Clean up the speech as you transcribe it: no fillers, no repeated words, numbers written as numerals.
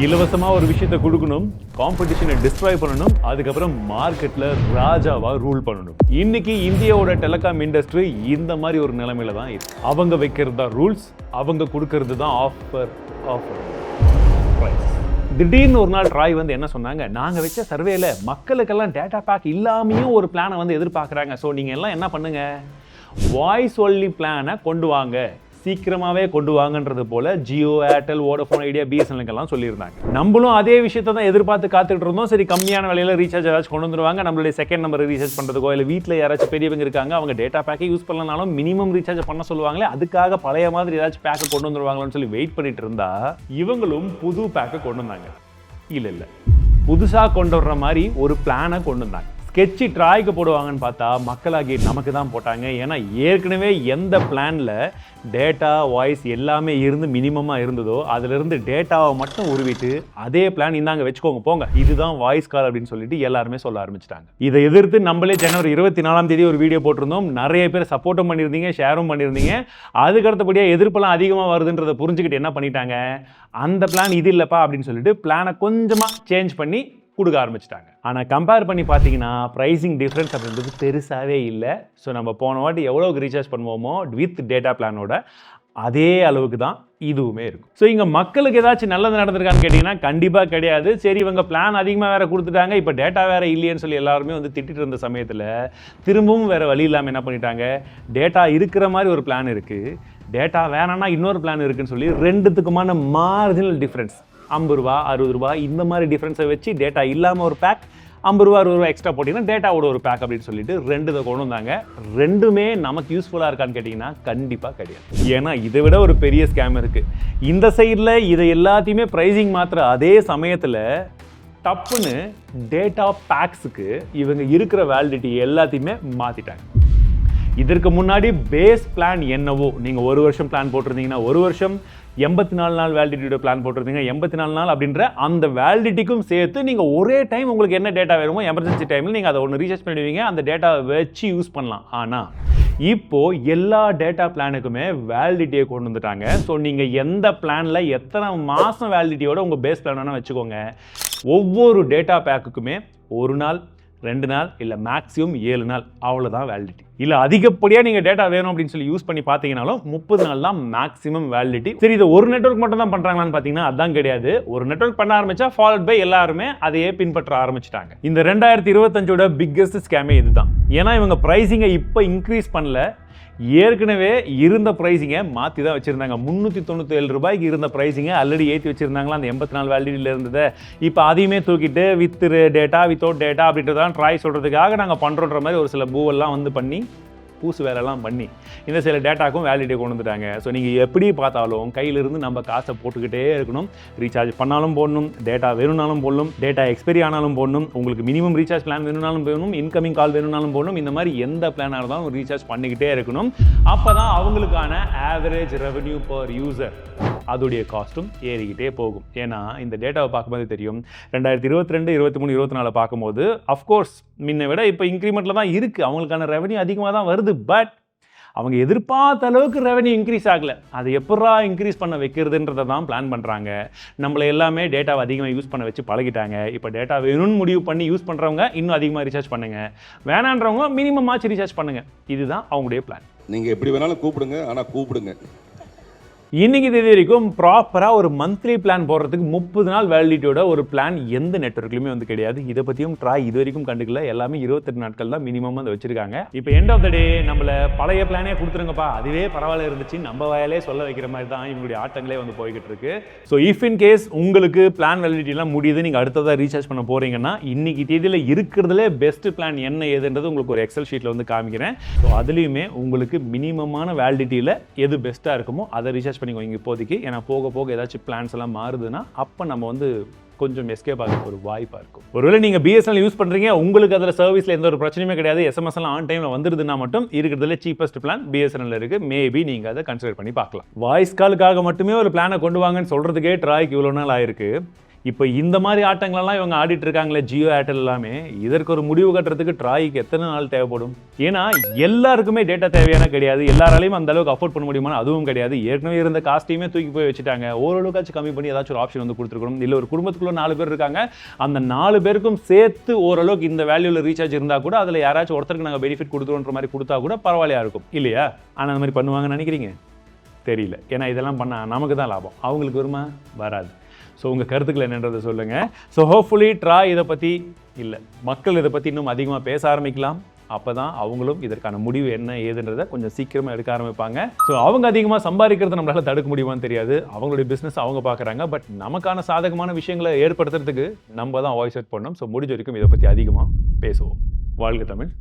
இலவசமா ஒரு விஷயத்தை கொடுக்கணும், காம்படிஷனை டிஸ்ட்ராய் பண்ணணும், அதுக்கப்புறம் மார்க்கெட்ல ராஜாவா ரூல் பண்ணணும். இன்னைக்கு இந்தியாவோட டெலிகாம் இண்டஸ்ட்ரி இந்த மாதிரி ஒரு நிலைமையில தான் இருக்கு. அவங்க வைக்கிறது தான் ரூல்ஸ், அவங்க கொடுக்கறது தான் ஆஃபர். திடீர்னு ஒரு நாள் ட்ராய் வந்து என்ன சொன்னாங்க, நாங்க வச்ச சர்வேல மக்களுக்கெல்லாம் டேட்டா பேக் இல்லாமையும் ஒரு பிளானை வந்து எதிர்பார்க்குறாங்க. ஸோ நீங்க எல்லாம் என்ன பண்ணுங்க, வாய்ஸ் ஒன்லி பிளானை கொண்டு வாங்க, சீக்கிரமாவே கொண்டு வாங்கன்றது போல Jio, Airtel, Vodafone idea, BSNL சொல்லியிருந்தாங்க. நம்மளும் அதே விஷயத்தை தான் எதிர்பார்த்து காத்துட்டு இருந்தோம். சரி, கம்மியான விலையில ரீசார்ஜ் ஏதாச்சும் கொண்டு வந்துருவாங்க, நம்மளுடைய செகண்ட் நம்பர் ரீசார்ஜ் பண்றதுக்கோ, இல்லை வீட்டில் யாராச்சும் பெரியவங்க இருக்காங்க, அவங்க டேட்டா பேக்கே யூஸ் பண்ணலனாலும் மினிமம் ரீசார்ஜ் பண்ண சொல்லுவாங்களே, அதுக்காக பழைய மாதிரி ஏதாச்சும் பேக்கை கொண்டு வந்துருவாங்களான்னு சொல்லி வெயிட் பண்ணிட்டு இருந்தா இவங்களும் புது பேக்கை கொண்டு வந்தாங்க. இல்ல புதுசா கொண்டு வர்ற மாதிரி ஒரு பிளானை கொண்டு வந்தாங்க. ஸ்கெட்சி ட்ராய்க்கு போடுவாங்கன்னு பார்த்தா மக்களாகி நமக்கு தான் போட்டாங்க. ஏன்னா ஏற்கனவே எந்த பிளான்ல டேட்டா, வாய்ஸ் எல்லாமே இருந்து மினிமமாக இருந்ததோ அதிலிருந்து டேட்டாவை மட்டும் உருவிட்டு அதே பிளான் இந்தாங்க வச்சுக்கோங்க போங்க, இதுதான் வாய்ஸ் கால் அப்படின்னு சொல்லிட்டு எல்லாருமே சொல்ல ஆரம்பிச்சிட்டாங்க. இதை எதிர்த்து நம்மளே ஜனவரி 24 ஒரு வீடியோ போட்டிருந்தோம். நிறைய பேர் சப்போர்ட்டும் பண்ணியிருந்தீங்க, ஷேரும் பண்ணியிருந்தீங்க. அதுக்கு அடுத்தபடியாக எதிர்ப்பெல்லாம் அதிகமாக வருதுன்றதை புரிஞ்சுக்கிட்டு என்ன பண்ணிட்டாங்க, அந்த பிளான் இது இல்லைப்பா அப்படின்னு சொல்லிட்டு பிளானை கொஞ்சமாக சேஞ்ச் பண்ணி கொடுக்க ஆரம்பிச்சிட்டாங்க. ஆனால் கம்பேர் பண்ணி பார்த்தீங்கன்னா ப்ரைஸிங் டிஃப்ரென்ஸ் அப்படின்றது பெருசாகவே இல்லை. ஸோ நம்ம போன வாட்டி எவ்வளோக்கு ரீசார்ஜ் பண்ணுவோமோ வித் டேட்டா பிளானோட அதே அளவுக்கு தான் இதுவுமே இருக்கும். ஸோ இங்கே மக்களுக்கு ஏதாச்சும் நல்லது நடந்திருக்கான்னு கேட்டிங்கன்னா கண்டிப்பாக கிடையாது. சரி, இவங்க பிளான் அதிகமாக வேறு கொடுத்துட்டாங்க, இப்போ டேட்டா வேறு இல்லையேன்னு சொல்லி எல்லாருமே வந்து திட்டிட்டு இருந்த சமயத்தில் திரும்பவும் வேறு வழி இல்லாமல் என்ன பண்ணிட்டாங்க, டேட்டா இருக்கிற மாதிரி ஒரு பிளான் இருக்குது, டேட்டா வேணான்னா இன்னொரு பிளான் இருக்குன்னு சொல்லி ரெண்டுத்துக்குமான மார்ஜினல் டிஃப்ரென்ஸ் 50 ரூபா 60 ரூபா இந்த மாதிரி டிஃப்ரென்ஸை வச்சு டேட்டா இல்லாமல் ஒரு பேக், 50 ரூபா 60 ரூபா எக்ஸ்ட்ரா போட்டிங்கன்னா டேட்டாவோட ஒரு பேக் அப்படின்னு சொல்லிட்டு ரெண்டு இதை கொண்டு வந்தாங்க. ரெண்டுமே நமக்கு யூஸ்ஃபுல்லாக இருக்கான்னு கேட்டிங்கன்னா கண்டிப்பாக கிடையாது. ஏன்னா இதை விட ஒரு பெரிய ஸ்கேம் இருக்குது. இந்த சைடில் இதை எல்லாத்தையுமே ப்ரைஸிங் மாத்திர அதே சமயத்தில் டப்புன்னு டேட்டா பேக்ஸுக்கு இவங்க இருக்கிற வேலிடிட்டி எல்லாத்தையுமே மாற்றிட்டாங்க. இதற்கு முன்னாடி பேஸ் பிளான் என்னவோ, நீங்கள் ஒரு வருஷம் பிளான் போட்டிருந்தீங்கன்னா ஒரு வருஷம், 84 நாள் வேலிடிட்டியோட பிளான் போட்டிருந்தீங்க 84 நாள் அப்படின்ற அந்த வேலிடிட்டிக்கும் சேர்த்து நீங்கள் ஒரே டைம் உங்களுக்கு என்ன டேட்டா வேணுமோ எமர்ஜென்சி டைமில் நீங்கள் அதை ஒன்று ரீசார்ஜ் பண்ணிடுவீங்க, அந்த டேட்டாவை வச்சு யூஸ் பண்ணலாம். ஆனால் இப்போது எல்லா டேட்டா பிளானுக்குமே வேலிடிட்டியை கொண்டு வந்துட்டாங்க. ஸோ நீங்கள் எந்த பிளானில் எத்தனை மாதம் வேலிடிட்டியோட உங்கள் பேஸ் பிளான் வேணால் வச்சுக்கோங்க. ஒவ்வொரு டேட்டா பேக்குக்குமே 1 நாள் 2 நாள் இல்லை மேக்ஸிமம் 7 நாள் அவ்வளோதான் வேலிடிட்டி. இல்லை அதிகப்படியாக நீங்கள் டேட்டா வேணும் அப்படின்னு சொல்லி யூஸ் பண்ணி பார்த்தீங்கன்னாலும் 30 நாள் தான் மேக்ஸிமம் வேலிடிட்டி. சரி, இது ஒரு நெட்வொர்க் மட்டும் தான் பண்ணுறாங்களான்னு பார்த்தீங்கன்னா அதான் கிடையாது. ஒரு நெட்வொர்க் பண்ண ஆரம்பிச்சா ஃபாலோட் பை எல்லாருமே அதையே பின்பற்ற ஆரம்பிச்சிட்டாங்க. இந்த 2025ஓட பிக்கெஸ்ட் ஸ்கேமே இதுதான். ஏன்னா இவங்க ப்ரைஸிங்கை இப்போ இன்க்ரீஸ் பண்ணல, ஏற்கனவே இருந்த ப்ரைஸிங்கை மாற்றி தான் வச்சுருந்தாங்க. 397 ரூபாய்க்கு இருந்த ப்ரைஸிங்கை ஆல்ரெடி ஏற்றி வச்சுருந்தாங்களா அந்த 84 வேலிடிட்டியில் இருந்தது. இப்போ அதையுமே தூக்கிட்டு வித் டேட்டா வித்தவுட் டேட்டா அப்படின்றதான் ட்ராய் சொல்கிறதுக்காக நாங்கள் பண்ணுறோன்ற மாதிரி ஒரு சில பூவெல்லாம் வந்து பண்ணி பூசு வேலைலாம் பண்ணி இந்த சில டேட்டாக்கும் வேலிடிட்டி கொண்டு வந்துட்டாங்க. ஸோ நீங்கள் எப்படி பார்த்தாலும் கையிலிருந்து நம்ம காசை போட்டுக்கிட்டே இருக்கணும். ரீசார்ஜ் பண்ணாலும் போடணும், டேட்டா வேணும்னாலும் போடணும், டேட்டா எக்ஸ்பைரி ஆனாலும் போடணும், உங்களுக்கு மினிமம் ரீசார்ஜ் பிளான் வேணும்னாலும் போடணும், இன்கமிங் கால் வேணும்னாலும் போடணும். இந்த மாதிரி எந்த பிளானாக இருந்தாலும் ரீசார்ஜ் பண்ணிக்கிட்டே இருக்கணும். அப்போ தான் அவங்களுக்கான ஆவரேஜ் ரெவன்யூ பர் யூசர் அதோடைய காஸ்ட்டும் ஏறிக்கிட்டே போகும். ஏன்னா இந்த டேட்டாவை பார்க்கும்போது தெரியும், 2022, 23, 24 பார்க்கும்போது அஃப்கோர்ஸ் முன்ன விட இப்போ இன்க்ரிமெண்ட்டில் தான் இருக்குது, அவங்களுக்கான ரெவன்யூ அதிகமாக தான் வருது. பட் அவங்க எதிர்பார்த்த அளவுக்கு ரெவன்யூ இன்க்ரீஸ் ஆகலை. அதை எப்படா இன்க்ரீஸ் பண்ண வைக்கிறதுன்றதை தான் பிளான் பண்ணுறாங்க. நம்மளை எல்லாமே டேட்டாவை அதிகமாக யூஸ் பண்ண வச்சு பழகிட்டாங்க. இப்போ டேட்டா வேணும்னு முடிவு பண்ணி யூஸ் பண்ணுறவங்க இன்னும் அதிகமாக ரீசார்ஜ் பண்ணுங்கள், வேணான்றவங்க மினிமம் ஆச்சு ரீசார்ஜ் பண்ணுங்கள். இதுதான் அவங்களுடைய பிளான். நீங்கள் எப்படி வேணாலும் கூப்பிடுங்க, ஆனால் கூப்பிடுங்க. இன்னைக்கு தேதி வரைக்கும் ப்ராப்பராக ஒரு மந்த்லி பிளான் போடுறதுக்கு 30 நாள் வேலிடிட்டியோட ஒரு பிளான் எந்த நெட்வொர்க்லையுமே வந்து கிடையாது. இதை பற்றியும் ட்ராய் இது வரைக்கும் கண்டுக்கல. எல்லாமே 28 நாட்கள் தான் மினிமம் வந்து வச்சிருக்காங்க. இப்போ எண்ட் ஆஃப் த டே நம்மளை பழைய பிளானே கொடுத்துருங்கப்பா, அதுவே பரவாயில்ல இருந்துச்சு நம்ம வாயாலே சொல்ல வைக்கிற மாதிரி தான் இவங்களுடைய ஆட்டங்களே வந்து போய்கிட்டு இருக்கு. ஸோ இஃப் இன் கேஸ் உங்களுக்கு பிளான் வேலிடிட்டிலாம் முடியுது, நீங்கள் அடுத்ததாக ரீசார்ஜ் பண்ண போகிறீங்கன்னா இன்னைக்கு தேதியில் இருக்கிறதுலே பெஸ்ட் பிளான் என்ன ஏதுன்றது உங்களுக்கு ஒரு எக்ஸல் ஷீட்டில் வந்து காமிக்கிறேன். ஸோ அதுலேயுமே உங்களுக்கு மினிமமான வேலிடிட்டியில் எது பெஸ்ட்டாக இருக்குமோ அதை ரீசார்ஜ் பண்ணிக்கோங்க இப்போதைக்கு. ஏன்னா போக போக ஏதாச்சும் பிளான்ஸ் எல்லாம் மாறுதுன்னா அப்போ நம்ம வந்து கொஞ்சம் எஸ்கேப் ஆக ஒரு வாய்ப்பாக இருக்கும். ஒருவேளை நீங்கள் பிஎஸ்என்எல் யூஸ் பண்ணுறீங்க, உங்களுக்கு அதில் சர்வீஸில் எந்த ஒரு பிரச்சனையுமே கிடையாது, எஸ்எம்எஸ் எல்லாம் ஆன் டைமில் வந்துருதுன்னா மட்டும் இருக்கிறதுல சீப்பஸ்ட் பிளான் பிஎஸ்என்எல் இருக்குது. மேபி நீங்கள் அதை கன்சிடர் பண்ணி பார்க்கலாம். வாய்ஸ் காலுக்காக மட்டுமே ஒரு பிளானை கொண்டு வாங்கன்னு சொல்கிறதுக்கே ட்ராய்க்கு இவ்வளோ நாள் ஆயிருக்கு. இப்போ இந்த மாதிரி ஆட்டங்களெல்லாம் இவங்க ஆடிட்டு இருக்காங்களே ஜியோ ஏர்டெல் எல்லாமே, இதற்கு ஒரு முடிவு கட்டுறதுக்கு ட்ராய்க்கு எத்தனை நாள் தேவைப்படும்? ஏன்னா எல்லாருக்குமே டேட்டா தேவையான கிடையாது, எல்லாராலையும் அந்த அளவுக்கு அஃபோர்ட் பண்ண முடியுமா அதுவும் கிடையாது. ஏற்கனவே இருந்த காஸ்ட்டையுமே தூக்கி போய் வச்சுட்டாங்க. ஓரளவுக்காச்சும் கம்மி பண்ணி ஏதாச்சும் ஒரு ஆப்ஷன் வந்து கொடுத்துருக்கணும். இல்லை ஒரு குடும்பத்துக்குள்ள 4 பேர் இருக்காங்க, அந்த 4 பேருக்கும் சேர்த்து ஓரளவுக்கு இந்த வேல்யூவில் ரீசார்ஜ் இருந்தால் கூட அதில் யாராச்சும் ஒருத்தருக்கு நாங்கள் பெனிஃபிட் கொடுத்துருன்ற மாதிரி கொடுத்தா கூட பரவாயில்லையா இருக்கும் இல்லையா? ஆனால் அந்த மாதிரி பண்ணுவாங்கன்னு நினைக்கிறீங்க? தெரியல. ஏன்னா இதெல்லாம் பண்ணால் நமக்கு தான் லாபம், அவங்களுக்கு வருமா? வராது. ஸோ உங்கள் கருத்துக்கள் என்னன்றதை சொல்லுங்கள். ஸோ ஹோப்ஃபுல்லி ட்ராய் இதை பற்றி இல்லை, மக்கள் இதை பற்றி இன்னும் அதிகமாக பேச ஆரம்பிக்கலாம். அப்போ தான் அவங்களும் இதற்கான முடிவு என்ன ஏதுன்றதை கொஞ்சம் சீக்கிரமாக எடுக்க ஆரம்பிப்பாங்க. ஸோ அவங்க அதிகமாக சம்பாதிக்கிறத நம்மளால் தடுக்க முடியுமான்னு தெரியாது, அவங்களுடைய பிஸ்னஸ் அவங்க பார்க்குறாங்க. பட் நமக்கான சாதகமான விஷயங்களை ஏற்படுத்துறதுக்கு நம்ம தான் வாய்ஸ் அவுட் பண்ணணும். ஸோ முடிஞ்ச வரைக்கும் இதை பற்றி அதிகமாக பேசுவோம். வாழ்க தமிழ்.